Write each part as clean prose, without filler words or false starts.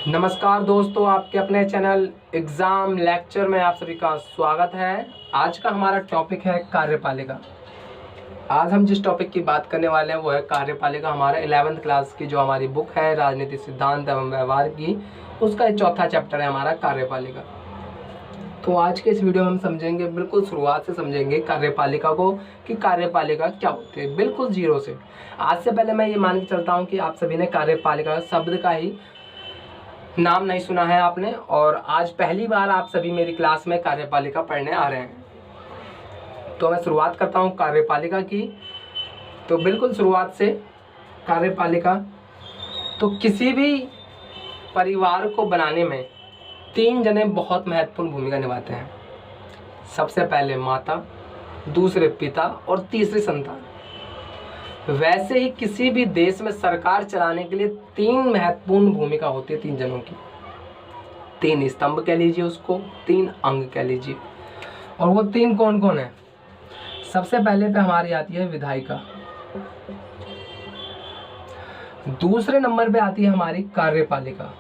नमस्कार दोस्तों, आपके अपने चैनल एग्ज़ाम लेक्चर में आप सभी का स्वागत है। आज का हमारा टॉपिक है कार्यपालिका। आज हम जिस टॉपिक की बात करने वाले हैं वो है कार्यपालिका। हमारा 11th क्लास की जो हमारी बुक है राजनीतिक सिद्धांत एवं व्यवहार की, उसका चौथा चैप्टर है हमारा कार्यपालिका। तो आज के इस वीडियो में हम समझेंगे, बिल्कुल शुरुआत से समझेंगे कार्यपालिका को कि कार्यपालिका क्या होती है, बिल्कुल जीरो से। आज से पहले मैं ये मान के चलता हूँ कि आप सभी ने कार्यपालिका शब्द का ही नाम नहीं सुना है आपने, और आज पहली बार आप सभी मेरी क्लास में कार्यपालिका पढ़ने आ रहे हैं। तो मैं शुरुआत करता हूँ कार्यपालिका की। तो बिल्कुल शुरुआत से कार्यपालिका, तो किसी भी परिवार को बनाने में 3 जने बहुत महत्वपूर्ण भूमिका निभाते हैं। सबसे पहले माता, दूसरे पिता और तीसरी संतान। वैसे ही किसी भी देश में सरकार चलाने के लिए 3 महत्वपूर्ण भूमिका होती है 3 जनों की। 3 स्तंभ कह लीजिए उसको, 3 अंग कह लीजिए। और वो 3 कौन कौन है? सबसे पहले पे हमारी आती है विधायिका, दूसरे नंबर पे आती है हमारी कार्यपालिका,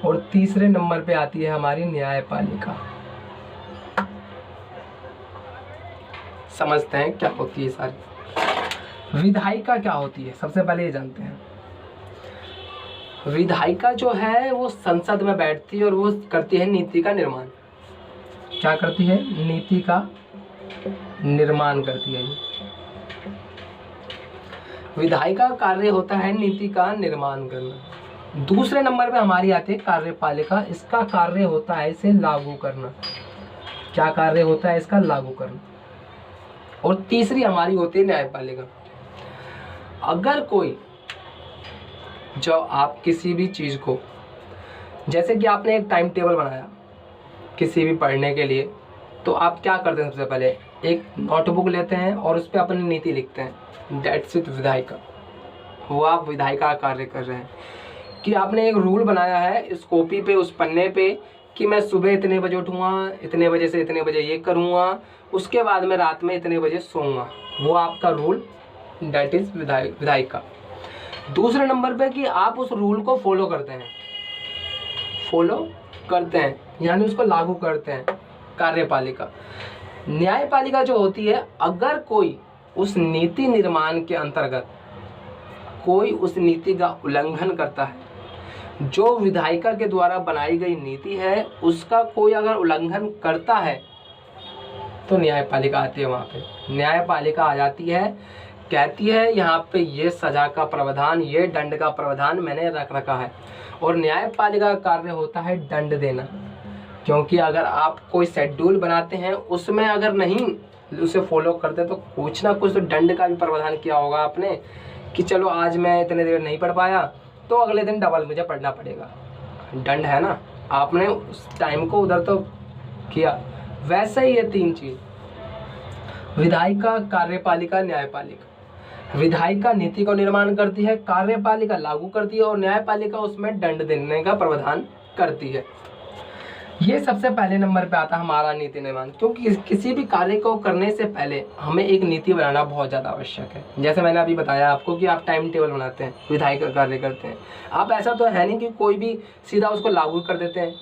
और तीसरे नंबर पे आती है हमारी न्यायपालिका। समझते हैं क्या होती है सारी। विधायिका क्या होती है, सबसे पहले ये जानते हैं। विधायिका जो है वो संसद में बैठती है और वो करती है नीति का निर्माण। क्या करती है? नीति का निर्माण करती है। विधायिका का कार्य होता है नीति का निर्माण करना। दूसरे नंबर पे हमारी आती है कार्यपालिका। इसका कार्य होता है इसे लागू करना। क्या कार्य होता है इसका? लागू करना। और तीसरी हमारी होती है न्यायपालिका। अगर कोई, जो आप किसी भी चीज़ को, जैसे कि आपने एक टाइम टेबल बनाया किसी भी पढ़ने के लिए, तो आप क्या करते हैं? सबसे पहले एक नोटबुक लेते हैं और उस पर अपनी नीति लिखते हैं। दैट्स इट विधायिका। वो आप विधायिका का कार्य कर रहे हैं कि आपने एक रूल बनाया है इस कॉपी पे, उस पन्ने पे, कि मैं सुबह इतने बजे उठूँगा, इतने बजे से इतने बजे ये करूँगा, उसके बाद मैं रात में इतने बजे सोऊंगा। वो आपका रूल, दैट इज़ विधायिका। दूसरे नंबर पे कि आप उस रूल को फॉलो करते हैं, यानी उसको लागू करते हैं, कार्यपालिका। न्यायपालिका जो होती है, अगर कोई उस नीति निर्माण के अंतर्गत कोई उस नीति का उल्लंघन करता है, जो विधायिका के द्वारा बनाई गई नीति है उसका कोई अगर उल्लंघन करता है तो न्यायपालिका आती है। वहाँ पे न्यायपालिका आ जाती है, कहती है यहाँ पे ये सजा का प्रावधान, ये दंड का प्रावधान मैंने रख रखा है। और न्यायपालिका का कार्य होता है दंड देना, क्योंकि अगर आप कोई शेड्यूल बनाते हैं उसमें अगर नहीं उसे फॉलो करते तो कुछ ना कुछ तो दंड का भी प्रावधान किया होगा आपने, कि चलो आज मैं इतने देर नहीं पढ़ पाया तो अगले दिन डबल मुझे पढ़ना पड़ेगा। दंड है ना, आपने उस टाइम को उधर तो किया। वैसे ही ये 3 चीज, विधायिका, कार्यपालिका, न्यायपालिका। विधायिका नीति को निर्माण करती है, कार्यपालिका लागू करती है, और न्यायपालिका उसमें दंड देने का प्रावधान करती है। ये सबसे पहले नंबर पे आता है हमारा नीति निर्माण, क्योंकि किसी भी कार्य को करने से पहले हमें एक नीति बनाना बहुत ज़्यादा आवश्यक है। जैसे मैंने अभी बताया आपको कि आप टाइम टेबल बनाते हैं, विधायिका कार्य करते हैं। आप ऐसा तो है नहीं कि कोई भी सीधा उसको लागू कर देते हैं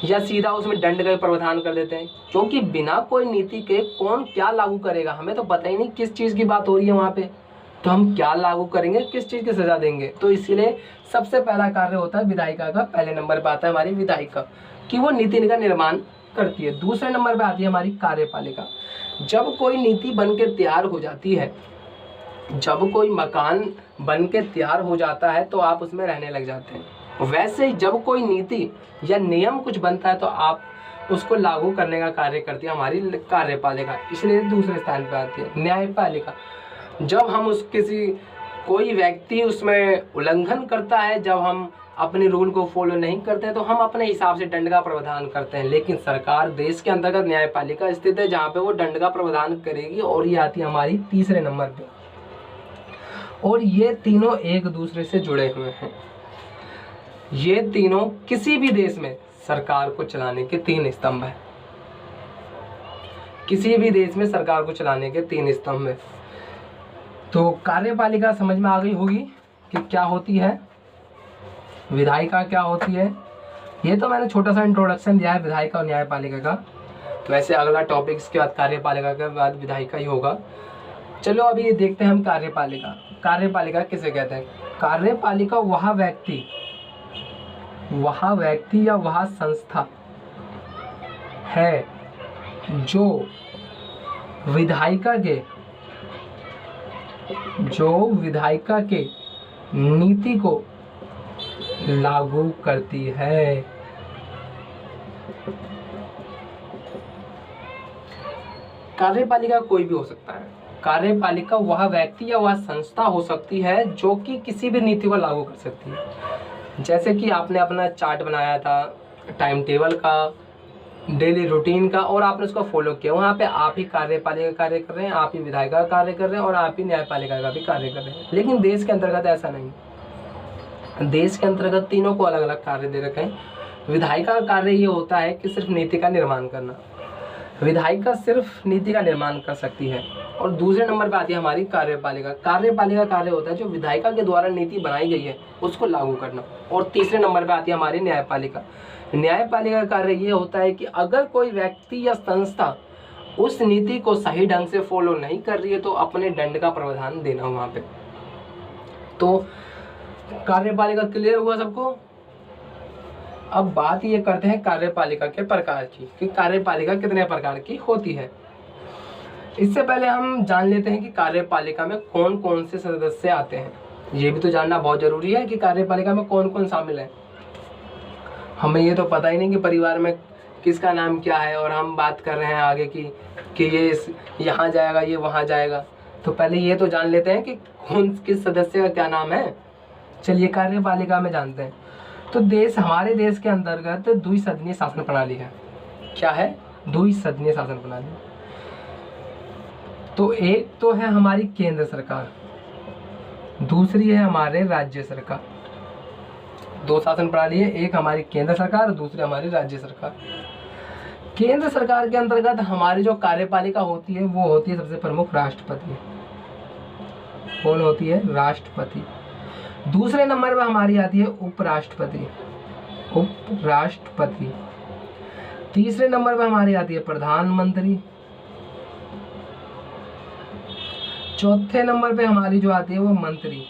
या सीधा उसमें दंड का प्रावधान कर देते हैं, क्योंकि बिना कोई नीति के कौन क्या लागू करेगा, हमें तो पता ही नहीं किस चीज़ की बात हो रही है वहाँ पे, तो हम क्या लागू करेंगे, किस चीज़ की सजा देंगे। तो इसीलिए सबसे पहला कार्य होता है विधायिका का। पहले नंबर पर आता है हमारी विधायिका कि वो नीति का निर्माण करती है। दूसरे नंबर पर आती है हमारी कार्यपालिका। जब कोई नीति बन के तैयार हो जाती है, जब कोई मकान बन के तैयार हो जाता है तो आप उसमें रहने लग जाते हैं। वैसे ही जब कोई नीति या नियम कुछ बनता है तो आप उसको लागू करने का कार्य करती है हमारी कार्यपालिका, इसलिए दूसरे स्थान पर आती है न्यायपालिका। जब हम कोई व्यक्ति उसमें उल्लंघन करता है, जब हम अपने रूल को फॉलो नहीं करते हैं, तो हम अपने हिसाब से दंड का प्रावधान करते हैं। लेकिन सरकार, देश के अंतर्गत न्यायपालिका स्थित है जहाँ पे वो दंड का प्रावधान करेगी, और ये आती है हमारी तीसरे नंबर पे। और ये तीनों एक दूसरे से जुड़े हुए हैं। ये तीनों किसी भी देश में सरकार को चलाने के 3 स्तंभ हैं। किसी भी देश में सरकार को चलाने के 3 स्तंभ हैं। तो कार्यपालिका समझ में आ गई होगी कि क्या होती है। विधायिका क्या होती है, ये तो मैंने छोटा सा इंट्रोडक्शन दिया है विधायिका और न्यायपालिका का। वैसे अगला टॉपिक इसके बाद कार्यपालिका के बाद विधायिका ही होगा। चलो अभी ये देखते हैं हम कार्यपालिका। कार्यपालिका किसे कहते हैं? कार्यपालिका वह व्यक्ति या वह संस्था है जो विधायिका के नीति को लागू करती है। कार्यपालिका कोई भी हो सकता है। कार्यपालिका वह व्यक्ति या वह संस्था हो सकती है जो कि किसी भी नीति को लागू कर सकती है। जैसे कि आपने अपना चार्ट बनाया था टाइम टेबल का, डेली रूटीन का, और आपने उसको फॉलो किया, वहाँ पे आप ही कार्यपालिका कार्य कर रहे हैं, आप ही विधायिका कार्य कर रहे हैं और आप ही न्यायपालिका का भी कार्य कर रहे हैं। लेकिन देश के अंतर्गत ऐसा नहीं। देश के अंतर्गत तीनों को अलग अलग कार्य दे रखे हैं। विधायिका का कार्य ये होता है कि सिर्फ नीति का निर्माण करना। विधायिका सिर्फ नीति का निर्माण कर सकती है। और दूसरे नंबर पे आती है हमारी कार्यपालिका। कार्यपालिका कार्य होता है जो विधायिका के द्वारा नीति बनाई गई है उसको लागू करना। और तीसरे नंबर पे आती है हमारी न्यायपालिका। न्यायपालिका का कार्य ये होता है कि अगर कोई व्यक्ति या संस्था उस नीति को सही ढंग से फॉलो नहीं कर रही है तो अपने दंड का प्रावधान देना वहाँ पे। तो कार्यपालिका क्लियर हुआ सबको? अब बात ये करते हैं कार्यपालिका के प्रकार की कि कार्यपालिका कितने प्रकार की होती है। इससे पहले हम जान लेते हैं कि कार्यपालिका में कौन कौन से सदस्य आते हैं। ये भी तो जानना बहुत जरूरी है कि कार्यपालिका में कौन कौन शामिल है। हमें ये तो पता ही नहीं कि परिवार में किसका नाम क्या है, और हम बात कर रहे हैं आगे कि ये यहाँ जाएगा, ये वहाँ जाएगा। तो पहले ये तो जान लेते हैं कि किस सदस्य का क्या नाम है। चलिए कार्यपालिका में जानते हैं। तो हमारे देश के अंतर्गत द्विसदनीय शासन प्रणाली है। क्या है? द्विसदनीय शासन प्रणाली। तो एक तो है हमारी केंद्र सरकार, दूसरी है हमारे राज्य सरकार। दो शासन प्रणाली है, एक हमारी केंद्र सरकार और दूसरी हमारी राज्य सरकार। केंद्र सरकार के अंतर्गत हमारी जो कार्यपालिका होती है वो होती है सबसे प्रमुख राष्ट्रपति। कौन होती है? राष्ट्रपति। दूसरे नंबर पर हमारी आती है उपराष्ट्रपति। उपराष्ट्रपति। तीसरे नंबर पर हमारी आती है प्रधानमंत्री। चौथे नंबर पे हमारी जो आती है वो मंत्री।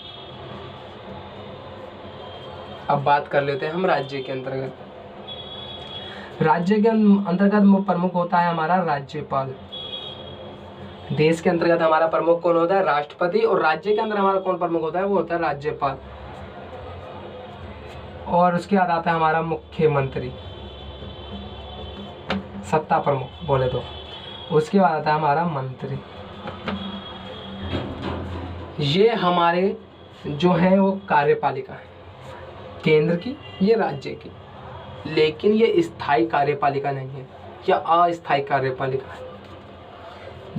अब बात कर लेते हैं हम राज्य के अंतर्गत। राज्य के अंतर्गत प्रमुख होता है हमारा राज्यपाल। देश के अंतर्गत हमारा प्रमुख कौन होता है? राष्ट्रपति। और राज्य के अंदर हमारा कौन प्रमुख होता है? वो होता है राज्यपाल। और उसके बाद आता है हमारा मुख्यमंत्री, सत्ता प्रमुख बोले तो। उसके बाद आता है हमारा मंत्री। ये हमारे जो है वो कार्यपालिका है, केंद्र की, ये राज्य की। लेकिन ये स्थायी कार्यपालिका नहीं है, या अस्थायी कार्यपालिका है।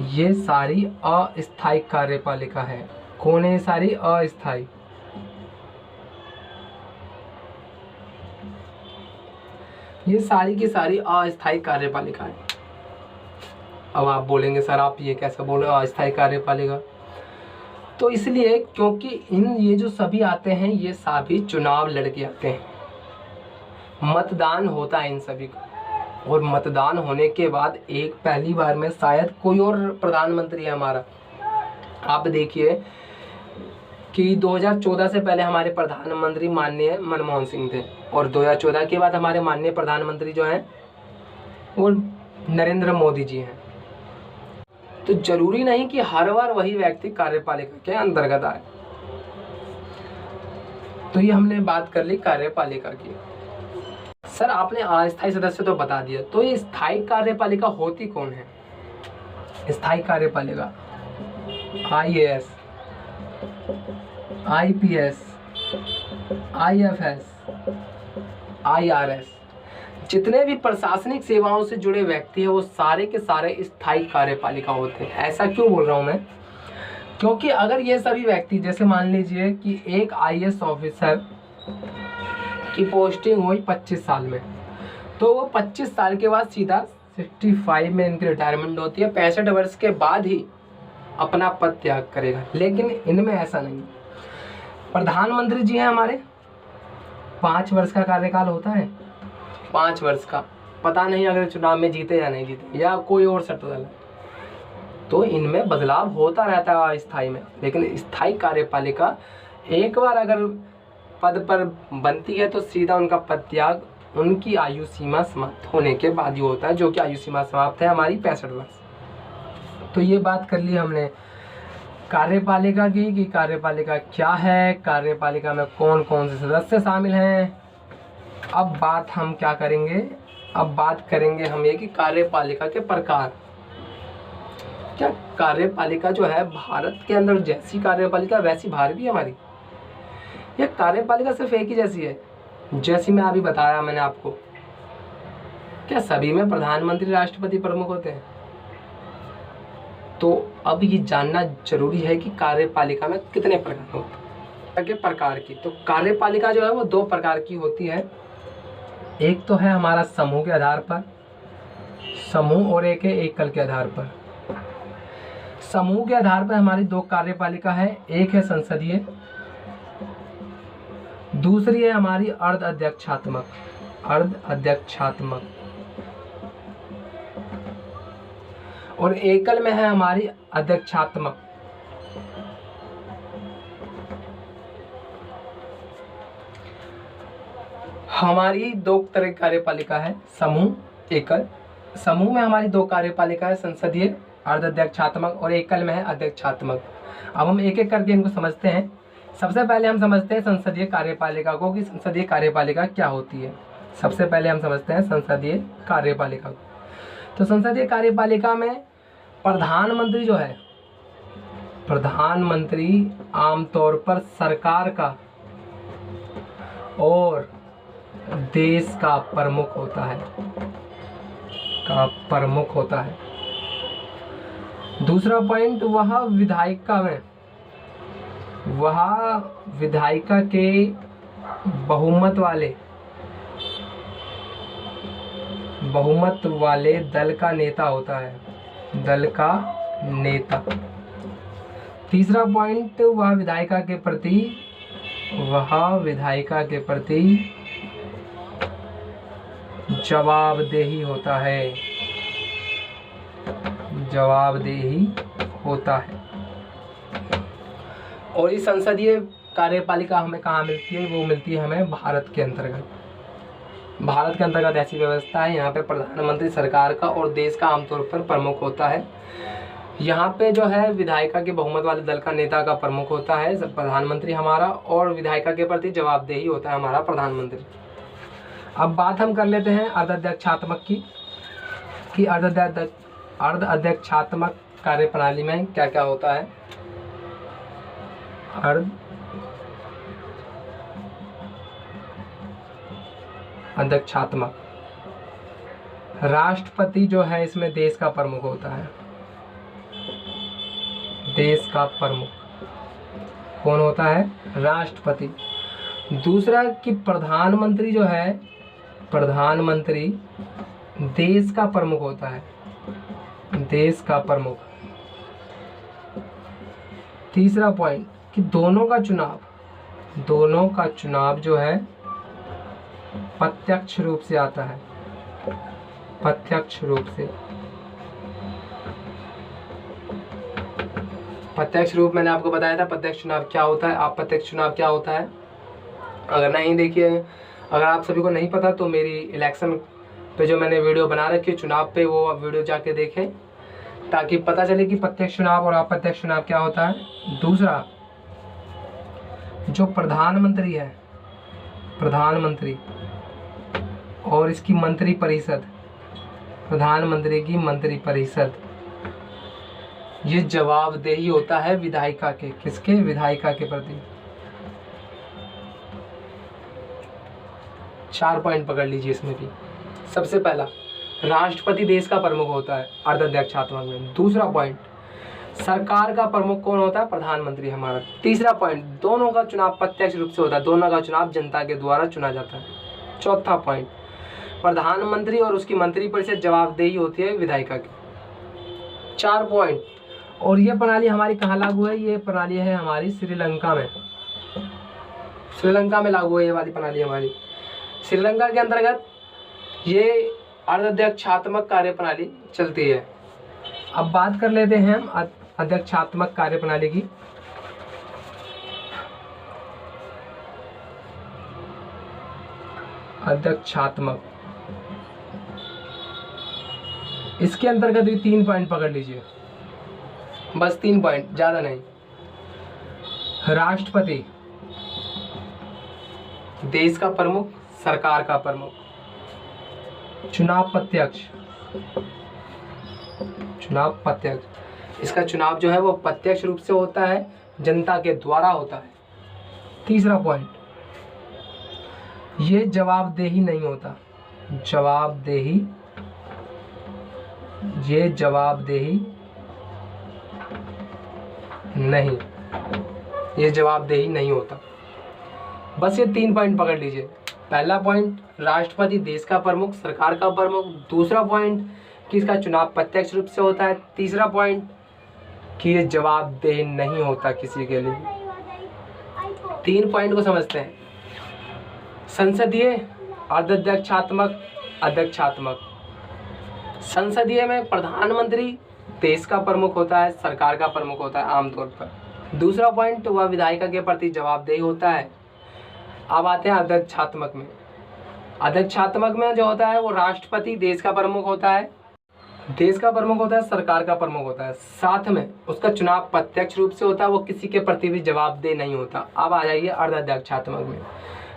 ये सारी अस्थायी कार्यपालिका है। कौन है? सारी अस्थायी। ये सारी की सारी अस्थायी कार्यपालिका है। अब आप बोलेंगे सर आप ये कैसे बोल रहे हो अस्थायी कार्यपालिका? तो इसलिए क्योंकि ये जो सभी आते हैं ये सभी चुनाव लड़के आते हैं, मतदान होता है इन सभी का, और मतदान होने के बाद एक पहली बार में शायद कोई और प्रधानमंत्री है हमारा। आप देखिए कि 2014 से पहले हमारे प्रधानमंत्री माननीय मनमोहन सिंह थे, और 2014 के बाद हमारे माननीय प्रधानमंत्री जो हैं वो नरेंद्र मोदी जी हैं। तो जरूरी नहीं कि हर बार वही व्यक्ति कार्यपालिका के अंतर्गत आए। तो ये हमने बात कर ली कार्यपालिका की। सर आपने अस्थायी सदस्य तो बता दिया, तो ये स्थायी कार्यपालिका होती कौन है? स्थायी कार्यपालिका IAS, IPS, IFS, IRS, जितने भी प्रशासनिक सेवाओं से जुड़े व्यक्ति हैं वो सारे के सारे स्थायी कार्यपालिका होते हैं। ऐसा क्यों बोल रहा हूँ मैं? क्योंकि अगर ये सभी व्यक्ति, जैसे मान लीजिए कि एक IAS ऑफिसर की पोस्टिंग हुई 25 साल में, तो वो 25 साल के बाद सीधा 65 में इनकी रिटायरमेंट होती है। 65 वर्ष के बाद ही अपना पद त्याग करेगा। लेकिन इनमें ऐसा नहीं। प्रधानमंत्री जी हैं हमारे, 5 वर्ष का कार्यकाल होता है, 5 वर्ष का। पता नहीं अगर चुनाव में जीते या नहीं जीते या कोई और शर्त है, तो इनमें बदलाव होता रहता है अस्थायी में। लेकिन स्थायी कार्यपालिका एक बार अगर पद पर बनती है तो सीधा उनका पद त्याग उनकी आयु सीमा समाप्त होने के बाद ही होता है, जो कि आयु सीमा समाप्त है हमारी 65 वर्ष। तो ये बात कर ली हमने कार्यपालिका की कि कार्यपालिका क्या है, कार्यपालिका में कौन कौन से सदस्य शामिल हैं। अब बात हम क्या करेंगे, अब बात करेंगे हम ये कि कार्यपालिका के प्रकार। क्या कार्यपालिका जो है भारत के अंदर जैसी कार्यपालिका वैसी बाहर भी हमारी, यह कार्यपालिका सिर्फ एक ही जैसी है जैसी मैं अभी बताया मैंने आपको? क्या सभी में प्रधानमंत्री राष्ट्रपति प्रमुख होते हैं? तो अब ये जानना जरूरी है कि कार्यपालिका में कितने प्रकार होते हैं। प्रकार की तो कार्यपालिका जो है वो 2 प्रकार की होती है। एक तो है हमारा समूह के आधार पर समूह, और एक है एकल के आधार पर। समूह के आधार पर हमारी 2 कार्यपालिका है, एक है संसदीय, दूसरी है हमारी अर्ध अध्यक्षात्मक। और एकल में है हमारी अध्यक्षात्मक। हमारी 2 तरह की कार्यपालिका है, समूह, एकल। समूह में हमारी 2 कार्यपालिका है, संसदीय अर्ध अध्यक्षात्मक, और एकल में है अध्यक्षात्मक। अब हम एक एक करके इनको समझते हैं। सबसे पहले हम समझते हैं संसदीय कार्यपालिका को कि संसदीय कार्यपालिका क्या होती है। सबसे पहले हम समझते हैं संसदीय कार्यपालिका को। तो संसदीय कार्यपालिका में प्रधानमंत्री जो है, प्रधानमंत्री आमतौर पर सरकार का और देश का प्रमुख होता है। दूसरा पॉइंट, वह विधायिका के बहुमत वाले दल का नेता होता है, दल का नेता। तीसरा पॉइंट, वह विधायिका के प्रति जवाबदेही होता है। और इस संसदीय कार्यपालिका हमें कहाँ मिलती है? वो मिलती है हमें भारत के अंतर्गत ऐसी व्यवस्था है। यहाँ पे प्रधानमंत्री सरकार का और देश का आमतौर पर प्रमुख होता है। यहाँ पे जो है विधायिका के बहुमत वाले दल का नेता का प्रमुख होता है प्रधानमंत्री हमारा, और विधायिका के प्रति जवाबदेही होता है हमारा प्रधानमंत्री। अब बात हम कर लेते हैं अर्ध अध्यक्षात्मक की, कि अर्ध अध्यक्षात्मक कार्यप्रणाली में क्या क्या होता है। अर्ध अध्यक्षात्मक, राष्ट्रपति जो है इसमें देश का प्रमुख होता है। देश का प्रमुख कौन होता है? राष्ट्रपति। दूसरा कि प्रधानमंत्री जो है, प्रधानमंत्री देश का प्रमुख होता है, देश का प्रमुख। तीसरा पॉइंट कि दोनों का चुनाव जो है प्रत्यक्ष रूप से आता है, प्रत्यक्ष रूप मैंने आपको बताया था प्रत्यक्ष चुनाव क्या होता है, अप्रत्यक्ष चुनाव क्या होता है। अगर नहीं देखिए, अगर आप सभी को नहीं पता तो मेरी इलेक्शन पे जो मैंने वीडियो बना रखी है चुनाव पे, वो वीडियो जाके देखें ताकि पता चले कि प्रत्यक्ष चुनाव और अप्रत्यक्ष चुनाव क्या होता है। दूसरा, जो प्रधानमंत्री है, प्रधानमंत्री और इसकी मंत्रिपरिषद, प्रधानमंत्री की मंत्रिपरिषद, ये जवाबदेही होता है विधायिका के, किसके? विधायिका के प्रति। 4 पॉइंट पकड़ लीजिए इसमें भी। सबसे पहला, राष्ट्रपति देश का प्रमुख होता है अर्ध अध्यक्षात्मक में। दूसरा पॉइंट, सरकार का प्रमुख कौन होता है? प्रधानमंत्री हमारा। तीसरा पॉइंट, दोनों का चुनाव प्रत्यक्ष रूप से होता है, दोनों का चुनाव जनता के द्वारा चुना जाता है। चौथा पॉइंट, प्रधानमंत्री और उसकी मंत्रिपरिषद जवाबदेही होती है विधायिका की। 4 पॉइंट। और ये प्रणाली हमारी कहाँ लागू है? ये प्रणाली है हमारी श्रीलंका में। श्रीलंका में लागू है ये वाली प्रणाली हमारी। श्रीलंका के अंतर्गत ये अर्धअध्यक्षात्मक कार्यप्रणाली चलती है। अब बात कर लेते हैं हम अध्यक्षात्मक कार्यप्रणाली की। अध्यक्षात्मक, इसके अंतर्गत भी 3 पॉइंट पकड़ लीजिए, बस 3 पॉइंट, ज़्यादा नहीं। राष्ट्रपति देश का प्रमुख, सरकार का प्रमुख। चुनाव प्रत्यक्ष, चुनाव प्रत्यक्ष, इसका चुनाव जो है वो प्रत्यक्ष रूप से होता है, जनता के द्वारा होता है। तीसरा पॉइंट, ये जवाबदेही नहीं होता, जवाबदेही, ये जवाबदेही नहीं, ये जवाबदेही नहीं होता। बस ये 3 पॉइंट पकड़ लीजिए। पहला पॉइंट, राष्ट्रपति देश का प्रमुख, सरकार का प्रमुख। दूसरा पॉइंट कि इसका चुनाव प्रत्यक्ष रूप से होता है। तीसरा पॉइंट कि ये जवाबदेह नहीं होता किसी के लिए। 3 पॉइंट को समझते हैं। संसदीय, अर्धअध्यक्षात्मक, अध्यक्षात्मक। संसदीय में प्रधानमंत्री देश का प्रमुख होता है, सरकार का प्रमुख होता है आमतौर पर। दूसरा पॉइंट, वह विधायिका के प्रति जवाबदेही होता है। अब आते हैं अध्यक्षात्मक में। अध्यक्षात्मक में जो होता है वो राष्ट्रपति देश का प्रमुख होता है, देश का प्रमुख होता है, सरकार का प्रमुख होता है, साथ में उसका चुनाव प्रत्यक्ष रूप से होता है, वो किसी के प्रति भी जवाबदेह नहीं होता। अब आ जाइए अर्धअध्यक्षात्मक में।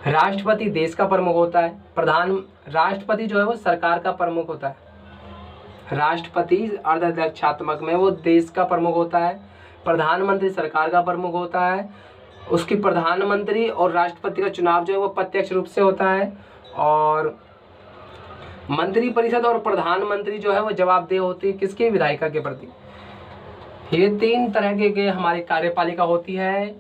राष्ट्रपति देश का प्रमुख होता है, राष्ट्रपति जो है वो सरकार का प्रमुख होता है। राष्ट्रपति अर्धअध्यक्षात्मक में वो देश का प्रमुख होता है, प्रधानमंत्री सरकार का प्रमुख होता है। उसकी प्रधानमंत्री और राष्ट्रपति का चुनाव जो है वो प्रत्यक्ष रूप से होता है, और मंत्रिपरिषद और प्रधानमंत्री जो है वो जवाबदेह होती है किसकी, विधायिका के प्रति। ये 3 तरह के हमारी कार्यपालिका होती है।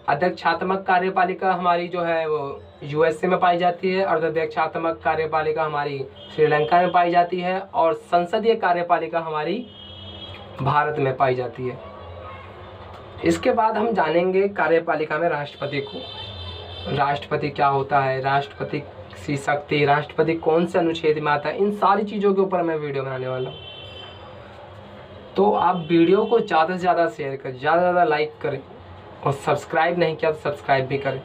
अध्यक्षात्मक कार्यपालिका हमारी जो है वो यूएसए में पाई जाती है, अर्धअध्यक्षात्मक कार्यपालिका हमारी श्रीलंका में पाई जाती है, और संसदीय कार्यपालिका हमारी भारत में पाई जाती है। इसके बाद हम जानेंगे कार्यपालिका में राष्ट्रपति को। राष्ट्रपति क्या होता है, राष्ट्रपति की शक्ति, राष्ट्रपति कौन से अनुच्छेद में आता है, इन सारी चीज़ों के ऊपर मैं वीडियो बनाने वाला हूँ। तो आप वीडियो को ज़्यादा से ज़्यादा शेयर करें, ज़्यादा से ज़्यादा लाइक करें, और सब्सक्राइब नहीं किया तो सब्सक्राइब भी करें।